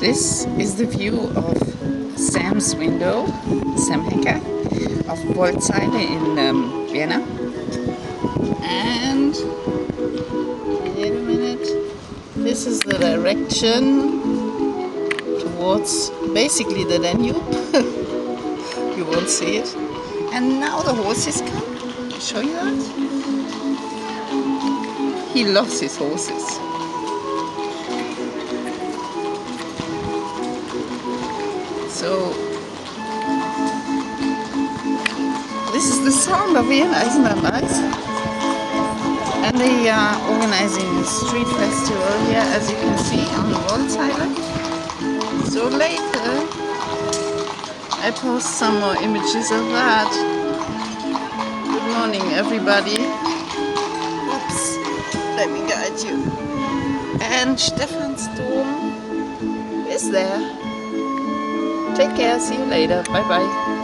This is the view of Sam's window, Sam Hacker, of Wollzeile in Vienna. And wait a minute, this is the direction towards basically the Danube. You won't see it. And now the horses come. I'll show you that. He loves his horses. So this is the sound of Vienna, isn't that nice? And they are organizing a street festival here, as you can see, on the Wollzeile. So later I post some more images of that. Good morning, everybody. Oops, let me guide you. And Stefan's Dom is there. Take care, see you later, bye bye.